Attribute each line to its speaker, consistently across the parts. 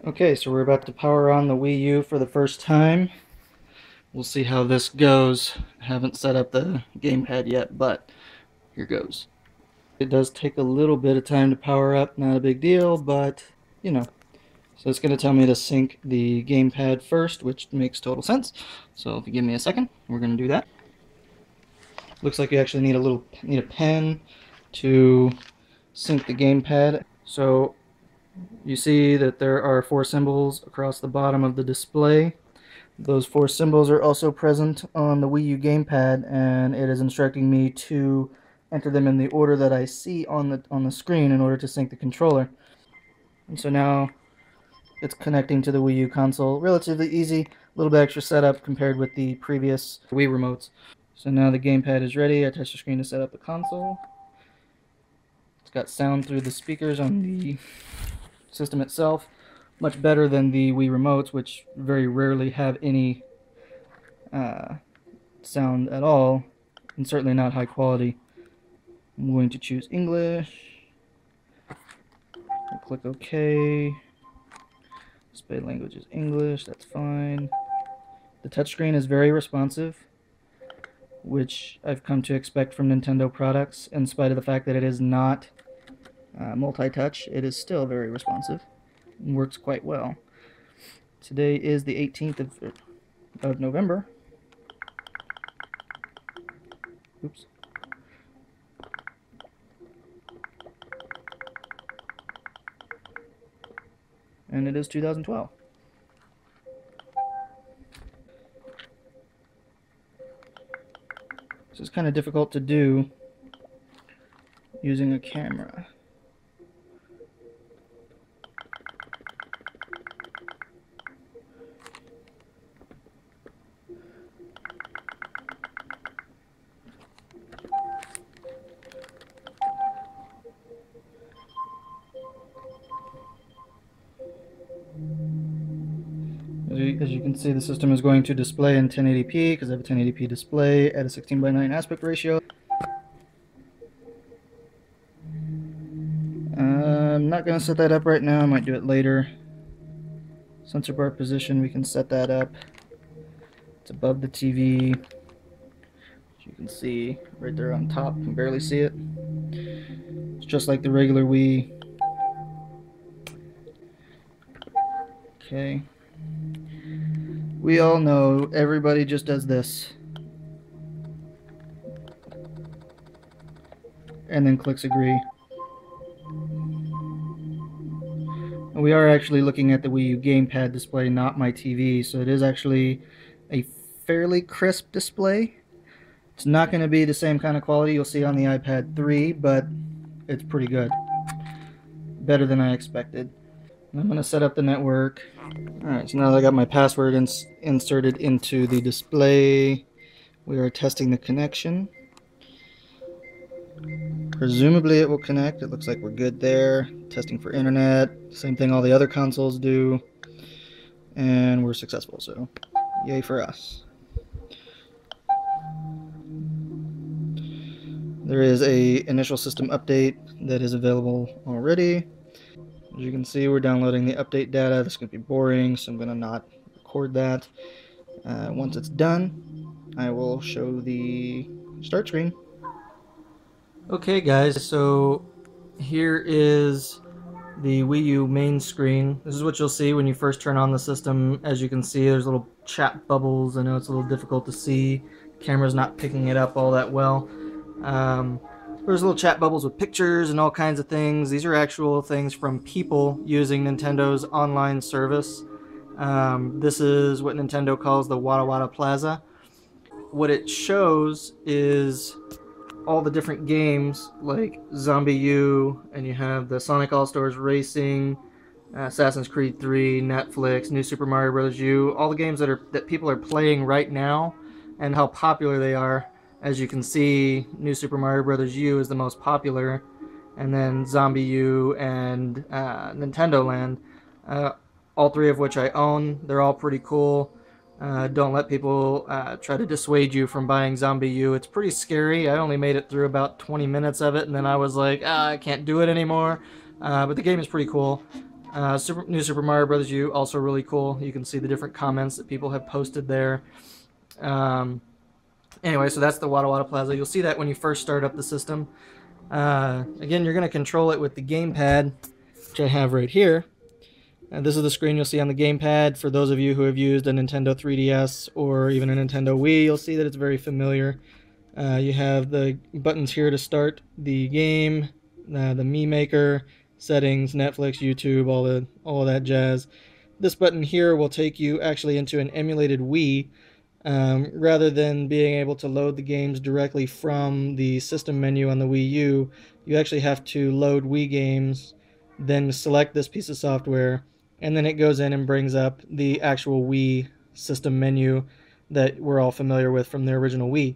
Speaker 1: Okay, so we're about to power on the Wii U for the first time. We'll see how this goes. I haven't set up the gamepad yet, but here goes. It does take a little bit of time to power up, not a big deal, but you know. So it's going to tell me to sync the gamepad first, which makes total sense. So if you give me a second, we're going to do that. Looks like you actually need a pen to sync the gamepad. So you see that there are 4 symbols across the bottom of the display. Those 4 symbols are also present on the Wii U gamepad, and it is instructing me to enter them in the order that I see on the screen in order to sync the controller. And so now it's connecting to the Wii U console. Relatively easy, a little bit extra setup compared with the previous Wii remotes. So now the gamepad is ready. I touch the screen to set up the console. It's got sound through the speakers on the system itself. Much better than the Wii remotes, which very rarely have any sound at all, and certainly not high quality. I'm going to choose English. I'll click OK. Display language is English, that's fine. The touchscreen is very responsive, which I've come to expect from Nintendo products. In spite of the fact that it is not multi-touch, it is still very responsive and works quite well. Today is the 18th of November. Oops. And it is 2012. This is kind of difficult to do using a camera. As you can see, the system is going to display in 1080p because I have a 1080p display at a 16:9 aspect ratio. I'm not going to set that up right now. I might do it later. Sensor bar position, we can set that up. It's above the TV. As you can see right there on top, you can barely see it. It's just like the regular Wii. Okay. We all know everybody just does this and then clicks agree. And we are actually looking at the Wii U gamepad display, not my TV, so it is actually a fairly crisp display. It's not going to be the same kind of quality you'll see on the iPad 3, but it's pretty good. Better than I expected. I'm going to set up the network. Alright, so now that I got my password inserted into the display, we are testing the connection. Presumably it will connect. It looks like we're good there. Testing for internet. Same thing all the other consoles do. And we're successful, so yay for us. There is a initial system update that is available already. As you can see, we're downloading the update data. This is going to be boring, so I'm going to not record that. Once it's done, I will show the start screen. Okay guys, so here is the Wii U main screen. This is what you'll see when you first turn on the system. As you can see, there's little chat bubbles. I know it's a little difficult to see. Camera's not picking it up all that well. There's little chat bubbles with pictures and all kinds of things. These are actual things from people using Nintendo's online service. This is what Nintendo calls the Wada Wada Plaza. What it shows is all the different games like Zombie U, and you have the Sonic All-Stars Racing, Assassin's Creed 3, Netflix, New Super Mario Bros. U, all the games that people are playing right now and how popular they are. As you can see, New Super Mario Bros. U is the most popular, and then Zombie U and Nintendo Land, all three of which I own. They're all pretty cool. Don't let people try to dissuade you from buying Zombie U. It's pretty scary. I only made it through about 20 minutes of it, and then I was like, I can't do it anymore. But the game is pretty cool. New Super Mario Bros. U, also really cool. You can see the different comments that people have posted there. Anyway, so that's the Wada Wada Plaza. You'll see that when you first start up the system. Again, you're going to control it with the gamepad, which I have right here. This is the screen you'll see on the gamepad. For those of you who have used a Nintendo 3DS or even a Nintendo Wii, you'll see that it's very familiar. You have the buttons here to start the game, the Mii Maker, settings, Netflix, YouTube, all of that jazz. This button here will take you actually into an emulated Wii. Rather than being able to load the games directly from the system menu on the Wii U, you actually have to load Wii games, then select this piece of software, and then it goes in and brings up the actual Wii system menu that we're all familiar with from the original Wii.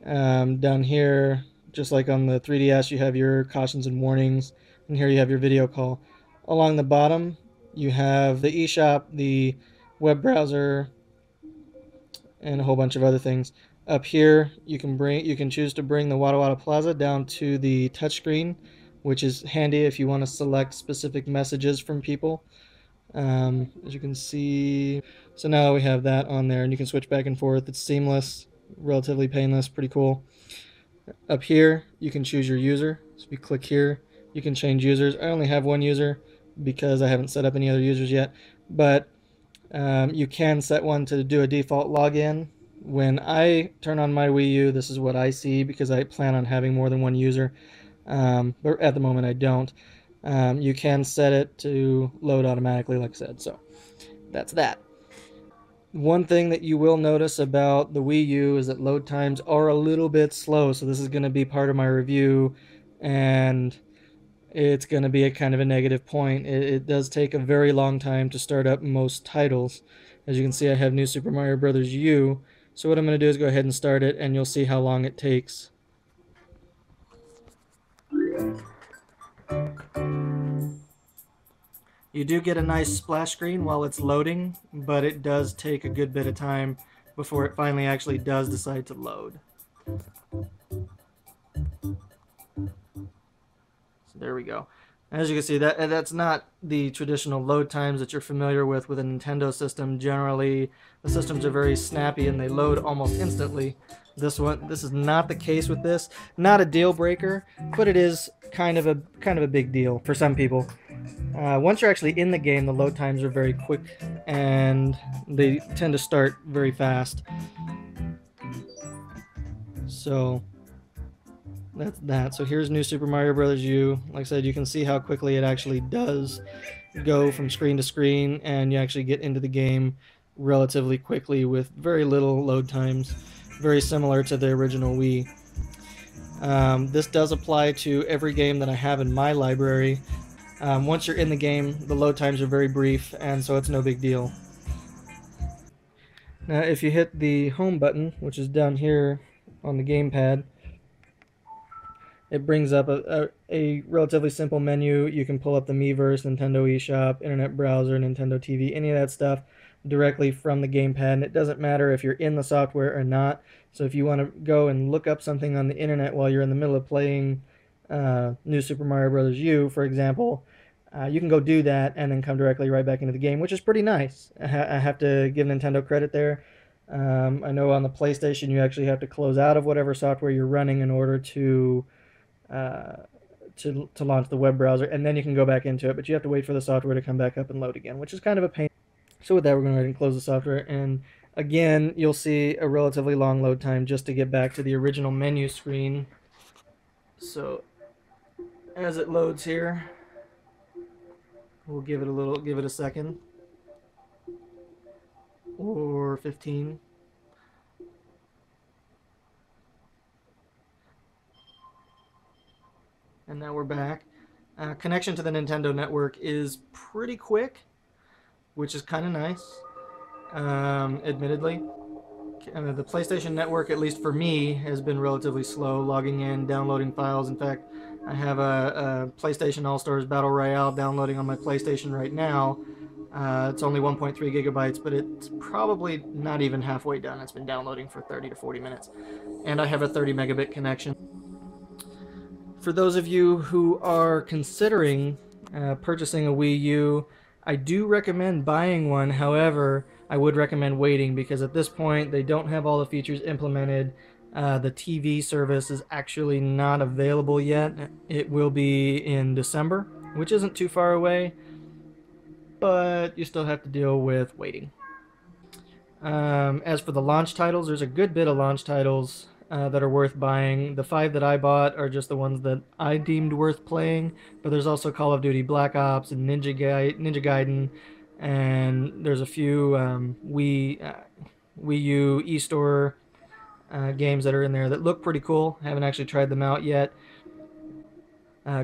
Speaker 1: Down here, just like on the 3DS, you have your cautions and warnings, and here you have your video call. Along the bottom, you have the eShop, the web browser, and a whole bunch of other things. Up here, you can choose to bring the Wada Wada Plaza down to the touchscreen, which is handy if you want to select specific messages from people. As you can see, so now we have that on there, and you can switch back and forth. It's seamless, relatively painless, pretty cool. Up here, you can choose your user. So if you click here, you can change users. I only have one user because I haven't set up any other users yet, but you can set one to do a default login, When I turn on my Wii U, this is what I see because I plan on having more than one user, but at the moment I don't. You can set it to load automatically, like I said, so that's that. One thing that you will notice about the Wii U is that load times are a little bit slow, so this is going to be part of my review, and it's going to be a kind of a negative point. It does take a very long time to start up most titles. As you can see, I have New Super Mario Bros. U, so what I'm going to do is go ahead and start it, and you'll see how long it takes. You do get a nice splash screen while it's loading, but it does take a good bit of time before it finally actually does decide to load. So there we go. As you can see, that's not the traditional load times that you're familiar with a Nintendo system. Generally, the systems are very snappy and they load almost instantly. This is not the case with this. Not a deal breaker, but it is kind of a big deal for some people. Once you're actually in the game, the load times are very quick and they tend to start very fast. So that's that. So here's New Super Mario Bros. U. Like I said, you can see how quickly it actually does go from screen to screen, and you actually get into the game relatively quickly with very little load times, very similar to the original Wii. This does apply to every game that I have in my library. Once you're in the game, the load times are very brief, and so it's no big deal. Now, if you hit the home button, which is down here on the gamepad, it brings up a relatively simple menu. You can pull up the Miiverse, Nintendo eShop, Internet Browser, Nintendo TV, any of that stuff directly from the gamepad. And it doesn't matter if you're in the software or not. So if you want to go and look up something on the internet while you're in the middle of playing New Super Mario Bros. U, for example, you can go do that and then come directly right back into the game, which is pretty nice. I have to give Nintendo credit there. I know on the PlayStation you actually have to close out of whatever software you're running in order uh, to launch the web browser, and then you can go back into it, but you have to wait for the software to come back up and load again, which is kind of a pain. So with that, we're going to go ahead and close the software, and again, you'll see a relatively long load time just to get back to the original menu screen. So as it loads here, we'll give it a second or 15. And now we're back. Connection to the Nintendo network is pretty quick, which is kind of nice, admittedly. The PlayStation Network, at least for me, has been relatively slow logging in, downloading files. In fact, I have a PlayStation All-Stars Battle Royale downloading on my PlayStation right now. It's only 1.3 gigabytes, but it's probably not even halfway done. It's been downloading for 30 to 40 minutes. And I have a 30 megabit connection. For those of you who are considering purchasing a Wii U, I do recommend buying one. However, I would recommend waiting because at this point they don't have all the features implemented. The TV service is actually not available yet. It will be in December, which isn't too far away, but you still have to deal with waiting. As for the launch titles, there's a good bit of launch titles that are worth buying. The 5 that I bought are just the ones that I deemed worth playing, but there's also Call of Duty Black Ops and Ninja Gaiden, and there's a few Wii U eStore games that are in there that look pretty cool. Haven't actually tried them out yet.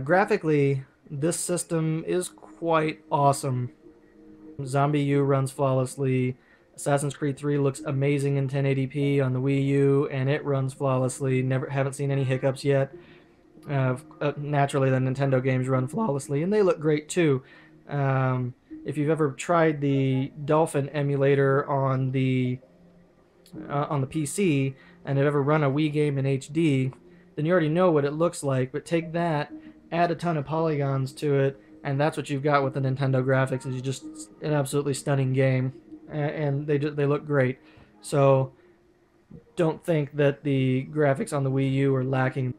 Speaker 1: Graphically, this system is quite awesome. Zombie U runs flawlessly. Assassin's Creed 3 looks amazing in 1080p on the Wii U, and it runs flawlessly. Haven't seen any hiccups yet. Naturally, the Nintendo games run flawlessly, and they look great too. If you've ever tried the Dolphin emulator on the PC and have ever run a Wii game in HD, then you already know what it looks like. But take that, add a ton of polygons to it, and that's what you've got with the Nintendo graphics. Is just an absolutely stunning game, and they look great. So don't think that the graphics on the Wii U are lacking.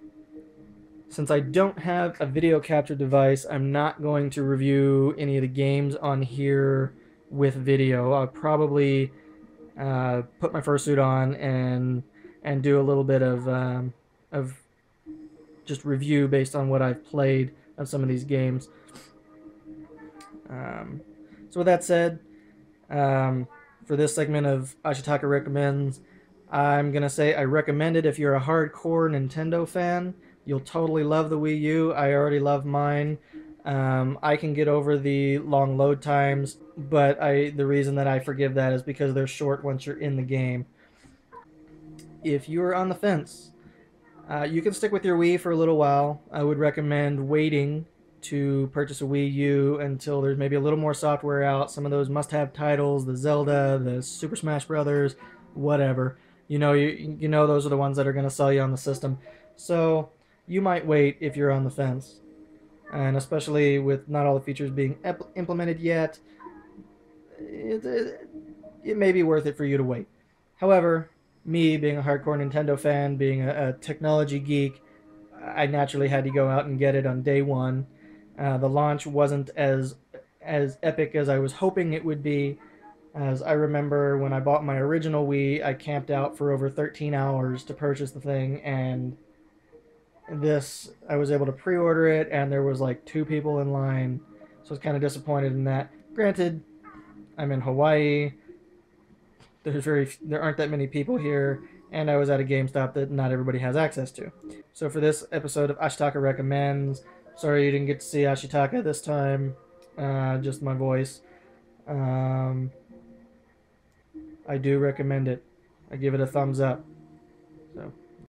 Speaker 1: Since I don't have a video capture device, I'm not going to review any of the games on here with video. I'll probably put my fursuit on and do a little bit of just review based on what I've played of some of these games. Um, so with that said, um, for this segment of Ashitaka Recommends, I'm gonna say I recommend it if you're a hardcore Nintendo fan. You'll totally love the Wii U. I already love mine. I can get over the long load times, but the reason that I forgive that is because they're short once you're in the game. If you're on the fence, you can stick with your Wii for a little while. I would recommend waiting to purchase a Wii U until there's maybe a little more software out. Some of those must-have titles, the Zelda, the Super Smash Brothers, whatever. You know those are the ones that are going to sell you on the system. So you might wait if you're on the fence, and especially with not all the features being implemented yet, it may be worth it for you to wait. However, me being a hardcore Nintendo fan, being a technology geek, I naturally had to go out and get it on day one. The launch wasn't as epic as I was hoping it would be. As I remember when I bought my original Wii, I camped out for over 13 hours to purchase the thing, and this I was able to pre-order it, and there was like 2 people in line, so I was kind of disappointed in that. Granted, I'm in Hawaii. There aren't that many people here, and I was at a GameStop that not everybody has access to. So for this episode of Ashitaka Recommends, sorry you didn't get to see Ashitaka this time, just my voice. Um, I do recommend it. I give it a thumbs up.